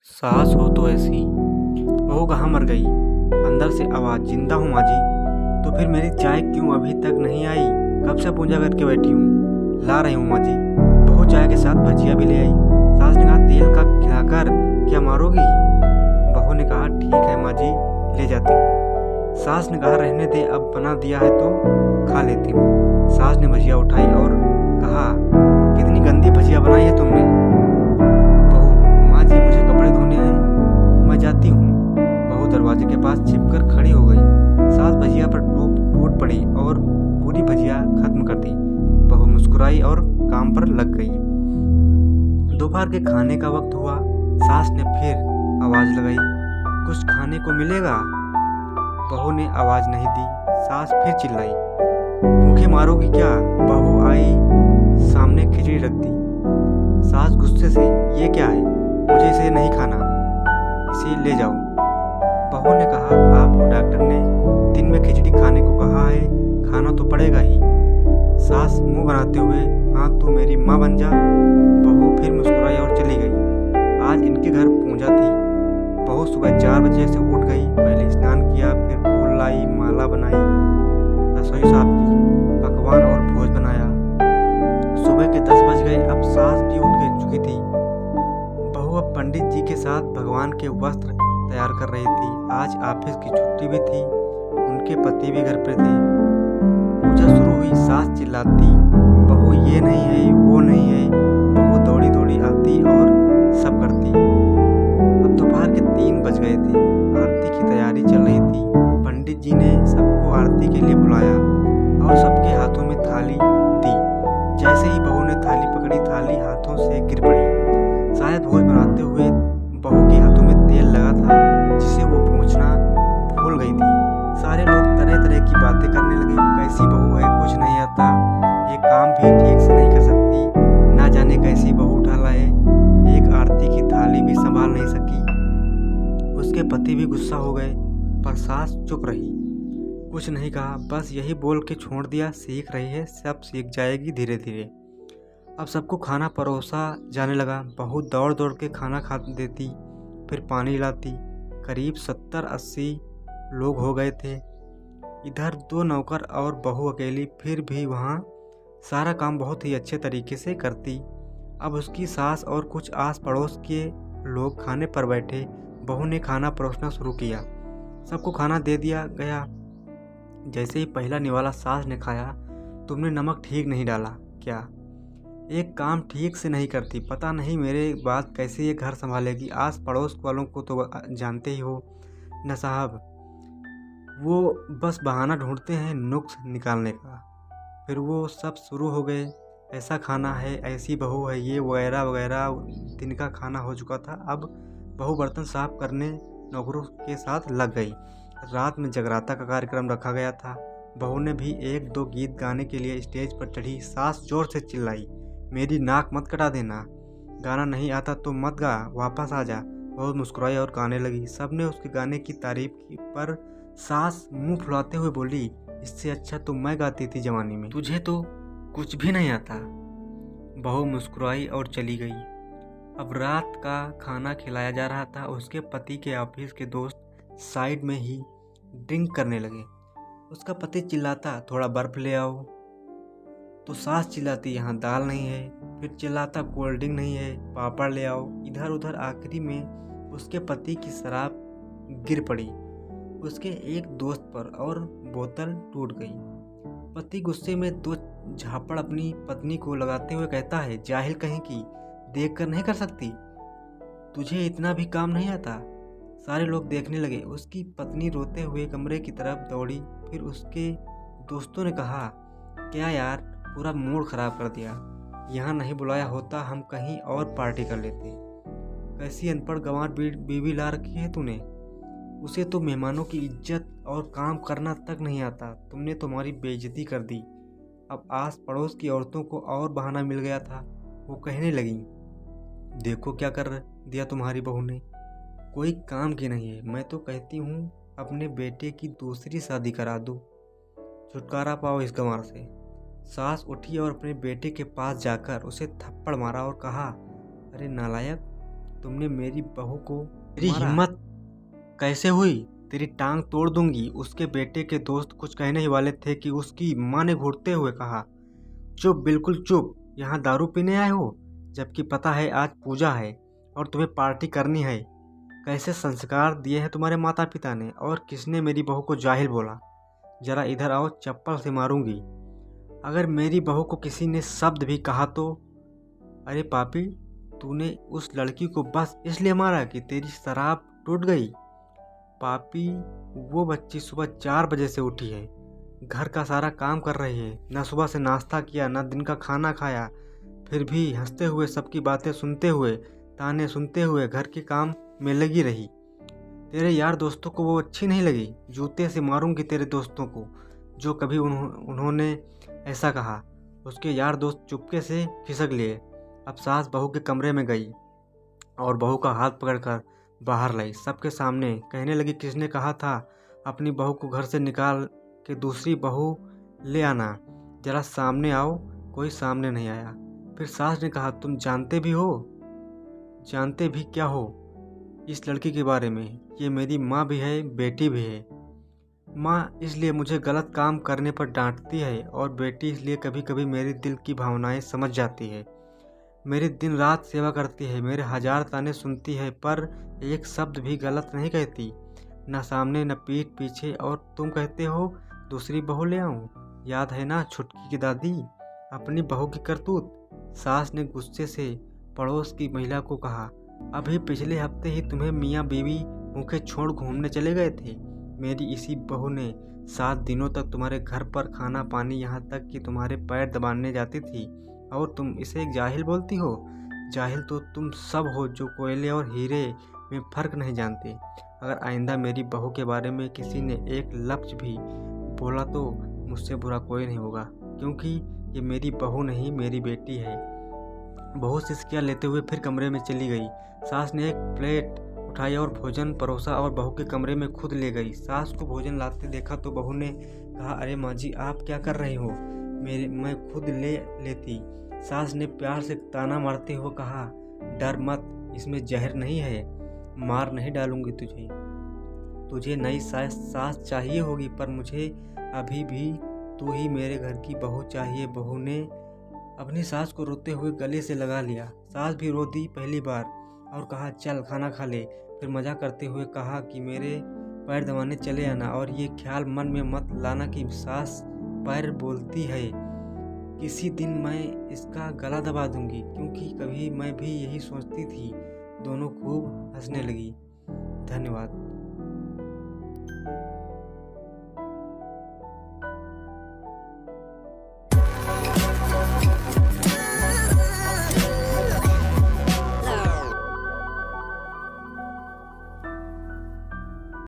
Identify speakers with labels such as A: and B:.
A: सास हो तो ऐसी, बहू कहाँ मर गई। अंदर से आवाज़, जिंदा हूँ माँ जी। तो फिर मेरी चाय क्यों अभी तक नहीं आई? कब से पूजा करके बैठी हूँ। ला रही हूँ माँ जी। बहू चाय के साथ भजिया भी ले आई। सास ने कहा, तेल का खिलाकर क्या मारोगी? बहू ने कहा, ठीक है माँ जी, ले जाती हूँ। सास ने कहा, रहने दे, अब बना दिया है तो खा लेती हूँ। सास ने भजिया उठाई और कहा, कितनी गंदी भजिया बनाई है तुमने। बहू, माँ जी मुझे कपड़े धोने हैं, मैं जाती हूँ। बहू दरवाजे के पास छिपकर खड़ी हो गई। सास भजिया पर टूट पड़ी और पूरी भजिया खत्म कर दी। बहू मुस्कुराई और काम पर लग गई। दोपहर के खाने का वक्त हुआ। सास ने फिर आवाज़ लगाई, कुछ खाने को मिलेगा? बहू ने आवाज़ नहीं दी। सास फिर चिल्लाई, भूखे मारोगी क्या? बहू आई, सामने खिचड़ी रख दी। सास गुस्से से, ये क्या है? मुझे इसे नहीं खाना, इसे ले जाओ। बहू ने कहा, आपको डॉक्टर ने दिन में खिचड़ी खाने को कहा है, खाना तो पड़ेगा ही। सास मुंह बनाते हुए, हाँ तू मेरी माँ बन जा। बहू फिर मुस्कुराई और चली गई। आज इनके घर पूजा थी। बहू सुबह 4 बजे से उठ गई। पहले स्नान किया, फिर फूल लाई, माला बनाई, रसोई साफ की, पकवान और भोज बनाया। सुबह के 10 बज गए। अब सास भी उठ चुकी थी। बहू अब पंडित जी के साथ भगवान के वस्त्र तैयार कर रही थी। आज ऑफिस की छुट्टी भी थी। उनके पति भी घर पर थे। पूजा शुरू हुई। सास चिल्लाती, बहू ये नहीं है, वो नहीं है। बहू दौड़ी दौड़ी आती और सब करती। अब दोपहर के 3 बज गए थे। आरती की तैयारी चल रही थी। पंडित जी ने सबको आरती के लिए बुलाया और सबके हाथों में थाली दी। जैसे ही बहू ने थाली पकड़ी, थाली हाथों से गिर पड़ी। शायद भोज बनाते हुए बहू के हाथों में तेल लगा था, जिसे वो पूछना भूल गई थी। सारे लोग तरह तरह की बातें करने लगे। कैसी बहू है, कुछ नहीं आता, एक काम भी ठीक से नहीं कर सकती, ना जाने कैसी बहू उठा लाए, एक आरती की थाली भी संभाल नहीं सकी। उसके पति भी गुस्सा हो गए, पर सास चुप रही, कुछ नहीं कहा, बस यही बोल के छोड़ दिया, सीख रही है, सब सीख जाएगी धीरे धीरे। अब सबको खाना परोसा जाने लगा। बहू दौड़ दौड़ के खाना खा देती, फिर पानी लाती। करीब 70-80 लोग हो गए थे। इधर 2 नौकर और बहू अकेली, फिर भी वहाँ सारा काम बहुत ही अच्छे तरीके से करती। अब उसकी सास और कुछ आस पड़ोस के लोग खाने पर बैठे। बहू ने खाना परोसना शुरू किया। सबको खाना दे दिया गया। जैसे ही पहला निवाला सास ने खाया, तुमने नमक ठीक नहीं डाला क्या? एक काम ठीक से नहीं करती, पता नहीं मेरे बाद कैसे ये घर संभालेगी। आस पड़ोस वालों को तो जानते ही हो न साहब, वो बस बहाना ढूंढते हैं नुक्स निकालने का। फिर वो सब शुरू हो गए, ऐसा खाना है, ऐसी बहू है, ये वगैरह वगैरह। दिन का खाना हो चुका था। अब बहू बर्तन साफ करने नौकरों के साथ लग गई। रात में जगराता का कार्यक्रम रखा गया था। बहू ने भी 1-2 गीत गाने के लिए स्टेज पर चढ़ी। सास जोर से चिल्लाई, मेरी नाक मत कटा देना, गाना नहीं आता तो मत गा, वापस आ जा। बहू मुस्कुराई और गाने लगी। सबने उसके गाने की तारीफ की, पर सास मुंह फुलाते हुए बोली, इससे अच्छा तो मैं गाती थी जवानी में, तुझे तो कुछ भी नहीं आता। बहू मुस्कुराई और चली गई। अब रात का खाना खिलाया जा रहा था। उसके पति के ऑफिस के दोस्त साइड में ही ड्रिंक करने लगे। उसका पति चिल्लाता, थोड़ा बर्फ ले आओ, तो सास चिल्लाती, यहाँ दाल नहीं है। फिर चिल्लाता, कोल्ड ड्रिंक नहीं है, पापड़ ले आओ। इधर उधर, आखिरी में उसके पति की शराब गिर पड़ी उसके एक दोस्त पर और बोतल टूट गई। पति गुस्से में 2 झापड़ अपनी पत्नी को लगाते हुए कहता है, जाहिल कहीं की, देख कर नहीं कर सकती, तुझे इतना भी काम नहीं आता। सारे लोग देखने लगे। उसकी पत्नी रोते हुए कमरे की तरफ दौड़ी। फिर उसके दोस्तों ने कहा, क्या यार, पूरा मूड खराब कर दिया, यहाँ नहीं बुलाया होता, हम कहीं और पार्टी कर लेते। कैसी अनपढ़ गंवार बीवी ला रखी है तूने, उसे तो मेहमानों की इज्जत और काम करना तक नहीं आता, तुमने तुम्हारी बेइज्जती कर दी। अब आस पड़ोस की औरतों को और बहाना मिल गया था। वो कहने लगी, देखो क्या कर दिया तुम्हारी बहू ने, कोई काम की नहीं है। मैं तो कहती हूँ अपने बेटे की दूसरी शादी करा दो, छुटकारा पाओ इस गंवार से। सास उठी और अपने बेटे के पास जाकर उसे थप्पड़ मारा और कहा, अरे नालायक, तुमने मेरी बहू को मेरी हिम्मत कैसे हुई? तेरी टांग तोड़ दूंगी। उसके बेटे के दोस्त कुछ कहने ही वाले थे कि उसकी माँ ने घूरते हुए कहा, चुप, बिल्कुल चुप। यहाँ दारू पीने आए हो, जबकि पता है आज पूजा है और तुम्हें पार्टी करनी है। कैसे संस्कार दिए हैं तुम्हारे माता पिता ने, और किसने मेरी बहू को जाहिल बोला? जरा इधर आओ, चप्पल से मारूंगी। अगर मेरी बहू को किसी ने शब्द भी कहा तो? अरे पापी, तूने उस लड़की को बस इसलिए मारा कि तेरी शराब टूट गई? पापी, वो बच्ची सुबह 4 बजे से उठी है, घर का सारा काम कर रही है, न सुबह से नाश्ता किया, न दिन का खाना खाया, फिर भी हंसते हुए, सबकी बातें सुनते हुए, ताने सुनते हुए घर के काम में लगी रही। तेरे यार दोस्तों को वो अच्छी नहीं लगी? जूते से मारूंगी तेरे दोस्तों को जो कभी उन्होंने ऐसा कहा। उसके यार दोस्त चुपके से खिसक लिए। अब सास बहू के कमरे में गई और बहू का हाथ पकड़कर बाहर लाई, सबके सामने कहने लगी, किसने कहा था अपनी बहू को घर से निकाल के दूसरी बहू ले आना? जरा सामने आओ। कोई सामने नहीं आया। फिर सास ने कहा, तुम जानते भी हो? जानते भी क्या हो इस लड़की के बारे में? ये मेरी माँ भी है, बेटी भी है। माँ इसलिए मुझे गलत काम करने पर डांटती है और बेटी इसलिए कभी कभी मेरे दिल की भावनाएं समझ जाती है। मेरी दिन रात सेवा करती है, मेरे 1000 ताने सुनती है, पर एक शब्द भी गलत नहीं कहती, न सामने न पीठ पीछे। और तुम कहते हो दूसरी बहू ले आऊं? याद है ना छुटकी की दादी, अपनी बहू की करतूत? सास ने गुस्से से पड़ोस की महिला को कहा, अभी पिछले हफ्ते ही तुम्हें मियाँ बीवी भूखे छोड़ घूमने चले गए थे। मेरी इसी बहू ने 7 दिनों तक तुम्हारे घर पर खाना पानी, यहाँ तक कि तुम्हारे पैर दबाने जाती थी, और तुम इसे एक जाहिल बोलती हो? जाहिल तो तुम सब हो जो कोयले और हीरे में फ़र्क नहीं जानते। अगर आइंदा मेरी बहू के बारे में किसी ने एक लफ्ज़ भी बोला तो मुझसे बुरा कोई नहीं होगा, क्योंकि ये मेरी बहू नहीं, मेरी बेटी है। बहू सिसकियाँ लेते हुए फिर कमरे में चली गई। सास ने एक प्लेट उठाई और भोजन परोसा और बहू के कमरे में खुद ले गई। सास को भोजन लाते देखा तो बहू ने कहा, अरे माँ जी, आप क्या कर रही हो? मैं खुद ले लेती। सास ने प्यार से ताना मारते हुए कहा, डर मत, इसमें जहर नहीं है, मार नहीं डालूंगी तुझे नई सास चाहिए होगी, पर मुझे अभी भी तू ही मेरे घर की बहू चाहिए। बहू ने अपनी सास को रोते हुए गले से लगा लिया। सास भी रो दी पहली बार और कहा, चल खाना खा ले। फिर मजाक करते हुए कहा कि मेरे पैर दबाने चले आना, और ये ख्याल मन में मत लाना कि सास पैर बोलती है। किसी दिन मैं इसका गला दबा दूंगी, क्योंकि कभी मैं भी यही सोचती थी। दोनों खूब हंसने लगी। धन्यवाद।